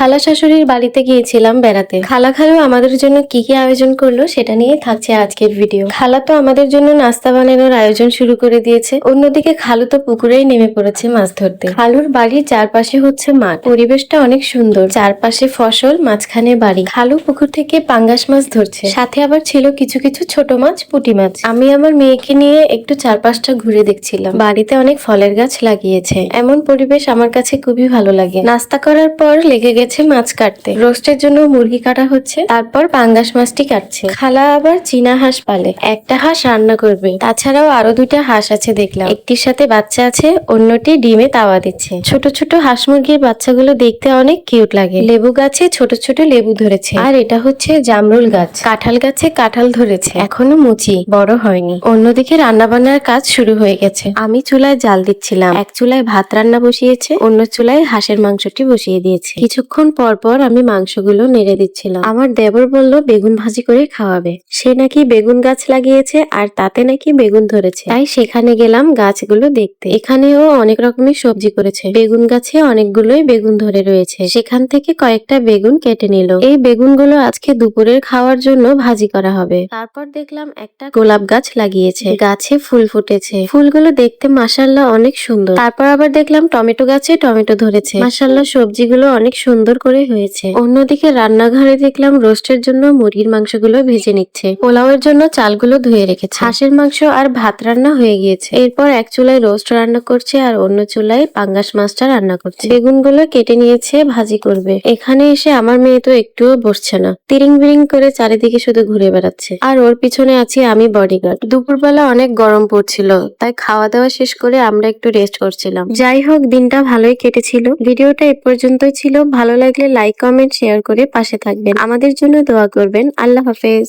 খালা শাশুড়ির বাড়িতে গিয়েছিলাম বেড়াতে। খালা খালু আমাদের জন্য কি কি আয়োজন করলো সেটা নিয়ে থাকছে আজকের ভিডিও। খালা তো আমাদের জন্য নাস্তা বানানোর আয়োজন শুরু করে দিয়েছে, অন্যদিকে খালু তো পুকুরেই নেমে পড়েছে মাছ ধরতে। খালুর বাড়ির চারপাশে হচ্ছে মাঠ, পরিবেশটা অনেক সুন্দর, চারপাশে ফসল, মাঝখানে বাড়ি। খালু পুকুর থেকে পাঙ্গাস মাছ ধরছে, সাথে আবার ছিল কিছু কিছু ছোট মাছ, পুঁটি মাছ। আমি আমার মেয়েকে নিয়ে একটু চারপাশটা ঘুরে দেখছিলাম। বাড়িতে অনেক ফলের গাছ লাগিয়েছে, এমন পরিবেশ আমার কাছে খুবই ভালো লাগে। নাস্তা করার পর লেগে গেছে মাছ কাটতে। রোস্টের জন্য মুরগি কাটা হচ্ছে, তারপর পাঙ্গাস মাছটি কাটছে। খালা আবার চীনা হাঁস পালে, একটা হাঁস রান্না করবে। তাছাড়াও আরো দুইটা হাঁস আছে দেখলাম, একটির সাথে বাচ্চা আছে, অন্যটি ডিমে তাওয়া দিচ্ছে। ছোট ছোট হাঁস মুরগির বাচ্চাগুলো দেখতে অনেক কিউট লাগে। লেবু গাছে ছোট ছোট লেবু ধরেছে, আর এটা হচ্ছে জামরুল গাছ। কাঁঠাল গাছে কাঁঠাল ধরেছে, এখনো মুচি, বড় হয়নি। অন্যদিকে রান্না বান্নার কাজ শুরু হয়ে গেছে। আমি চুলায় জাল দিচ্ছিলাম, এক চুলায় ভাত রান্না বসিয়েছে, অন্য চুলায় হাঁসের মাংসটি বসিয়ে দিয়েছে। কিছুক্ষণ পর পর আমি মাংসগুলো নেড়ে দিচ্ছিলাম। আমার দেবর বলল বেগুন ভাজি করে খাওয়াবে। সে নাকি বেগুন গাছ লাগিয়েছে, আর তাতে নাকি বেগুন ধরেছে, তাই সেখানে গেলাম গাছগুলো দেখতে। এখানেও অনেক রকমের সবজি করেছে, বেগুন গাছে অনেকগুলোই বেগুন ধরে রয়েছে। সেখান থেকে কয়েকটা বেগুন কেটে নিল। এই বেগুনগুলো আজকে দুপুরের খাওয়ার জন্য ভাজি করা হবে। তারপর দেখলাম একটা গোলাপ গাছ লাগিয়েছে, গাছে ফুল ফুটেছে, ফুলগুলো দেখতে মাশাআল্লাহ অনেক সুন্দর। তারপর আবার দেখলাম টমেটো গাছে টমেটো ধরেছে, মাশাআল্লাহ সবজিগুলো অনেক সুন্দর করে হয়েছে। অন্যদিকে রান্নাঘরে দেখলাম রোস্টের জন্য মুরগির মাংসগুলো ভেজে নিচ্ছে, পোলাওয়ের জন্য চালগুলো ধুয়ে রেখেছে। হাঁসের মাংস আর ভাত রান্না হয়ে গিয়েছে। এরপর এক চুলায় রোস্ট রান্না করছে, আর অন্য চুলায় পাঙ্গাস মাছটা রান্না করছে। বেগুনগুলো কেটে নিয়েছে, ভাজি করবে। এখানে এসে আমার মেয়ে তো একটুও বসছে না, তিরিং বিরিং করে চারিদিকে শুধু ঘুরে বেড়াচ্ছে, আর ওর পিছনে আছি আমি বডিগার্ড। দুপুরবেলা অনেক গরম পড়ছিল, তাই খাওয়া দাওয়া শেষ করে আমরা একটু রেস্ট করছিলাম। যাই হোক, দিনটা ভালোই কেটেছিল। ভিডিওটা এ পর্যন্তই ছিল। ভালো লাগলে লাইক, কমেন্ট, শেয়ার করে পাশে থাকবেন। আমাদের জন্য দোয়া করবেন। আল্লাহ হাফেজ।